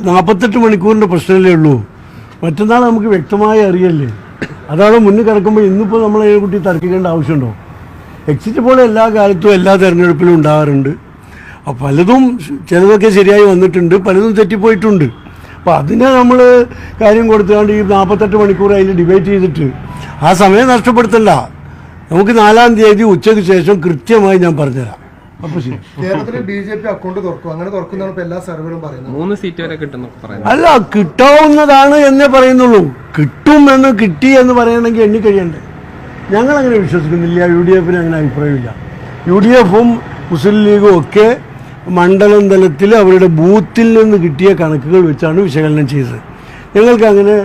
48 മണിക്കൂറിൻ്റെ പ്രശ്നമല്ലേ ഉള്ളൂ. മറ്റന്നാൾ നമുക്ക് വ്യക്തമായി അറിയല്ലേ. അതാണ് മുന്നിൽ കിടക്കുമ്പോൾ ഇന്നിപ്പോൾ നമ്മൾ അതിനെക്കുട്ടി തർക്കിക്കേണ്ട ആവശ്യമുണ്ടോ? എക്സിറ്റ് പോൾ എല്ലാ കാലത്തും എല്ലാ തെരഞ്ഞെടുപ്പിലും ഉണ്ടാകാറുണ്ട്. പലതും ചിലതൊക്കെ ശരിയായി വന്നിട്ടുണ്ട്, പലതും തെറ്റിപ്പോയിട്ടുണ്ട്. അപ്പോൾ അതിനെ നമ്മൾ കാര്യം കൊടുത്തുകൊണ്ട് ഈ 48 മണിക്കൂർ അതിൽ ഡിബേറ്റ് ചെയ്തിട്ട് ആ സമയം നഷ്ടപ്പെടുത്തണ്ട. നമുക്ക് 4-ാം തീയതി ഉച്ചയ്ക്ക് ശേഷം കൃത്യമായി ഞാൻ പറഞ്ഞുതരാം. അപ്പോൾ ശരി. കേരളത്തിൽ BJP അക്കൗണ്ട് തുറക്കും, അങ്ങനെ തുറക്കുന്നതാണ് ഇപ്പോൾ എല്ലാ സർവേകളും പറയുന്നത്. 3 സീറ്റ് വരെ കിട്ടും. അല്ല, കിട്ടാവുന്നതാണ് എന്നേ പറയുന്നുള്ളൂ. കിട്ടും എന്ന് കിട്ടി എന്ന് പറയണമെങ്കിൽ എണ്ണിക്കഴിയണ്ടേ. ഞങ്ങളങ്ങനെ വിശ്വസിക്കുന്നില്ല. UDF-ന് അങ്ങനെ അഭിപ്രായമില്ല. UDF-ഉം മുസ്ലിം ലീഗും ഒക്കെ മണ്ഡലം തലത്തിൽ അവരുടെ ബൂത്തിൽ നിന്ന് കിട്ടിയ കണക്കുകൾ വെച്ചാണ് വിശകലനം ചെയ്തത്. ഞങ്ങൾക്ക് അങ്ങനെ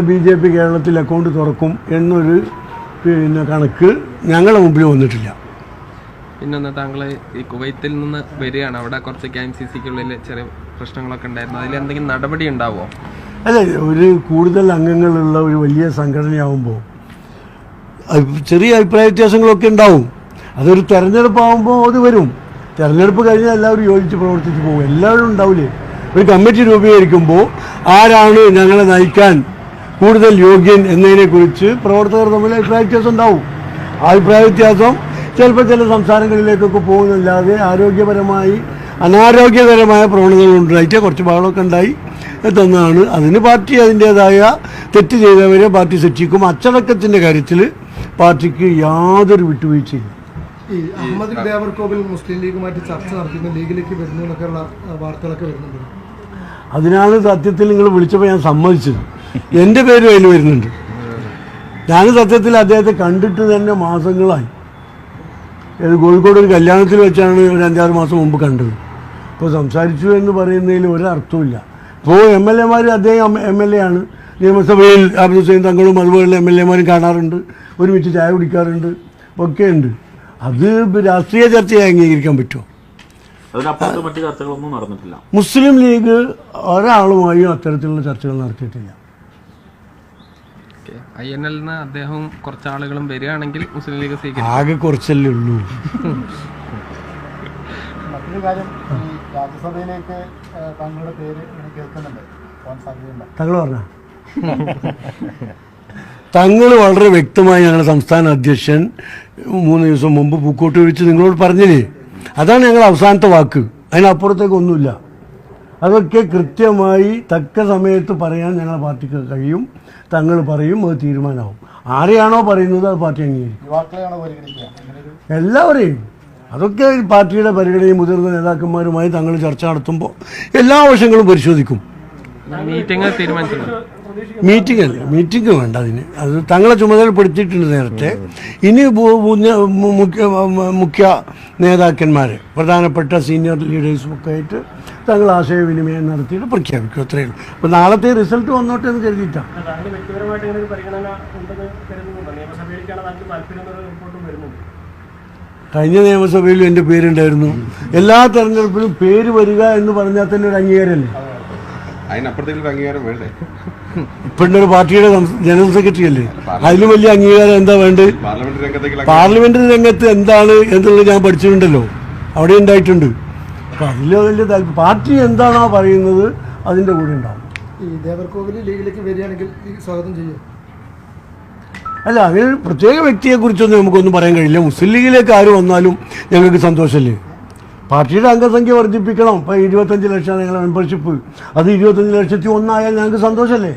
BJP കേരളത്തിൽ അക്കൗണ്ട് തുറക്കും എന്നൊരു കണക്ക് ഞങ്ങളുടെ മുമ്പിൽ വന്നിട്ടില്ല. പിന്നെ താങ്കൾ ഈ കുവൈത്തിൽ നിന്ന് വരികയാണ്. അവിടെ കുറച്ച് KMCC-ക്കുള്ളിൽ ചെറിയ പ്രശ്നങ്ങളൊക്കെ ഉണ്ടായിരുന്നു. അതിലെന്തെങ്കിലും നടപടി ഉണ്ടാവുമോ? അല്ല, ഒരു കൂടുതൽ അംഗങ്ങളുള്ള ഒരു വലിയ സംഘടനയാവുമ്പോൾ ചെറിയ അഭിപ്രായ വ്യത്യാസങ്ങളൊക്കെ ഉണ്ടാവും. അതൊരു തെരഞ്ഞെടുപ്പാകുമ്പോൾ അത് വരും. തെരഞ്ഞെടുപ്പ് കഴിഞ്ഞാൽ എല്ലാവരും യോജിച്ച് പ്രവർത്തിച്ച് പോകും. എല്ലാവരും ഉണ്ടാവില്ലേ. ഒരു കമ്മിറ്റി രൂപീകരിക്കുമ്പോൾ ആരാണ് ഞങ്ങളെ നയിക്കാൻ കൂടുതൽ യോഗ്യൻ എന്നതിനെക്കുറിച്ച് പ്രവർത്തകർ തമ്മിൽ അഭിപ്രായ വ്യത്യാസം ഉണ്ടാവും. ആ അഭിപ്രായ വ്യത്യാസം ചിലപ്പോൾ ചില സംസ്ഥാനങ്ങളിലേക്കൊക്കെ പോകുന്നല്ലാതെ അനാരോഗ്യകരമായ പ്രവണതകളുണ്ടായിട്ട് കുറച്ച് ബഹളമൊക്കെ ഉണ്ടായി തന്നാണ്. അതിന് പാർട്ടി അതിൻ്റേതായ തെറ്റ് ചെയ്തവരെ പാർട്ടി ശിക്ഷിക്കും. അച്ചടക്കത്തിൻ്റെ കാര്യത്തിൽ പാർട്ടിക്ക് യാതൊരു വിട്ടുവീഴ്ചയില്ല. ഈ അഹമ്മദ് ദേവർകോവിൽ മുസ്ലിം ലീഗുമായിട്ട് ചർച്ച നടത്തുന്ന ലീഗിലേക്ക് വരുന്നു എന്നൊക്കെയുള്ള വാർത്തകളൊക്കെ വരുന്നുണ്ട്. അതിനാണ് സത്യത്തിൽ നിങ്ങൾ വിളിച്ചപ്പോൾ ഞാൻ സമ്മതിച്ചത്. എൻ്റെ പേരും അതിൽ വരുന്നുണ്ട്. ഞാൻ സത്യത്തിൽ അദ്ദേഹത്തെ കണ്ടിട്ട് തന്നെ മാസങ്ങളായി. കോഴിക്കോട് ഒരു കല്യാണത്തിൽ വെച്ചാണ് ഒരു 5-6 മാസം മുമ്പ് കണ്ടത്. ഇപ്പോൾ സംസാരിച്ചു എന്ന് പറയുന്നതിൽ ഒരർത്ഥമില്ല. ഇപ്പോൾ MLA-മാർ, അദ്ദേഹം MLA ആണ്, നിയമസഭയിൽ അബ്ദുൽ ഹുസൈൻ തങ്ങളും അതുപോലുള്ള MLA-മാരും കാണാറുണ്ട്, ഒരുമിച്ച് ചായ കുടിക്കാറുണ്ട്, ഒക്കെ ഉണ്ട്. അത് രാഷ്ട്രീയ ചർച്ചയായി അംഗീകരിക്കാൻ പറ്റുമോ? മുസ്ലിം ലീഗ് ഒരാളുമായും അത്തരത്തിലുള്ള ചർച്ചകൾ നടത്തിയിട്ടില്ല. INL അദ്ദേഹം കുറച്ച് ആളുകളും വരികയാണെങ്കിൽ മുസ്ലിം ലീഗ് ആകെ കുറച്ചല്ലേ ഉള്ളൂ. മറ്റൊരു കാര്യം, രാജ്യസഭയിലേക്ക് താങ്കളുടെ പേര് കേൾക്കുന്നുണ്ട്. താങ്കൾ പറഞ്ഞ തങ്ങൾ വളരെ വ്യക്തമായി ഞങ്ങളുടെ സംസ്ഥാന അധ്യക്ഷൻ 3 ദിവസം മുമ്പ് പൂക്കോട്ട് വിളിച്ച് നിങ്ങളോട് പറഞ്ഞില്ലേ. അതാണ് ഞങ്ങളുടെ അവസാനത്തെ വാക്ക്. അതിനപ്പുറത്തേക്കൊന്നുമില്ല. അതൊക്കെ കൃത്യമായി തക്ക സമയത്ത് പറയാൻ ഞങ്ങളുടെ പാർട്ടിക്ക് കഴിയും. തങ്ങൾ പറയും, അത് തീരുമാനമാവും. ആരെയാണോ പറയുന്നത് അത് പാർട്ടി അംഗീകരിക്കും. എല്ലാവരെയും. അതൊക്കെ പാർട്ടിയുടെ പരിഗണനയും മുതിർന്ന നേതാക്കന്മാരുമായി തങ്ങൾ ചർച്ച നടത്തുമ്പോൾ എല്ലാ വശങ്ങളും പരിശോധിക്കും. മീറ്റിംഗ് വേണ്ട അതിന്. അത് തങ്ങളെ ചുമതലപ്പെടുത്തിയിട്ടുണ്ട് നേരത്തെ. ഇനി മുഖ്യ നേതാക്കന്മാർ, പ്രധാനപ്പെട്ട സീനിയർ ലീഡേഴ്സും ഒക്കെ ആയിട്ട് തങ്ങൾ ആശയവിനിമയം നടത്തിയിട്ട് പ്രഖ്യാപിക്കും. അത്രയേ ഉള്ളൂ. അപ്പോൾ നാളത്തെ റിസൾട്ട് വന്നോട്ടെ എന്ന് കരുതിയിട്ടാണ്. കഴിഞ്ഞ നിയമസഭയിലും എൻ്റെ പേരുണ്ടായിരുന്നു. എല്ലാ തെരഞ്ഞെടുപ്പിലും പേര് വരിക എന്ന് പറഞ്ഞാൽ തന്നെ ഒരു അംഗീകാരമല്ലേ. ഇപ്പോഴത്തെ ഒരു പാർട്ടിയുടെ ജനറൽ സെക്രട്ടറി അല്ലേ, അതിലും വലിയ അംഗീകാരം എന്താ വേണ്ടത്? പാർലമെന്ററി രംഗത്ത് എന്താണ് എന്നുള്ളത് ഞാൻ പഠിച്ചിട്ടുണ്ടല്ലോ, അവിടെ ഉണ്ടായിട്ടുണ്ട്. അപ്പൊ അതിൽ വലിയ താല്പര്യം. പാർട്ടി എന്താണോ പറയുന്നത് അതിന്റെ കൂടെ ഉണ്ടാവും. ഈ ദേവർകോവിൽ ലീഗിലേക്ക് വരികയാണെങ്കിൽ സ്വാഗതം ചെയ്യും. അല്ല, അങ്ങനെ പ്രത്യേക വ്യക്തിയെ കുറിച്ചൊന്നും നമുക്കൊന്നും പറയാൻ കഴിയില്ല. മുസ്ലിം ലീഗിലേക്ക് ആര് വന്നാലും ഞങ്ങൾക്ക് സന്തോഷമല്ലേ. പാർട്ടിയുടെ അംഗസംഖ്യ വർദ്ധിപ്പിക്കണം. ഇപ്പോൾ 25 ലക്ഷം ഞങ്ങളുടെ മെമ്പർഷിപ്പ്, അത് 25 ലക്ഷത്തി 1 ആയാൽ ഞങ്ങൾക്ക് സന്തോഷമല്ലേ.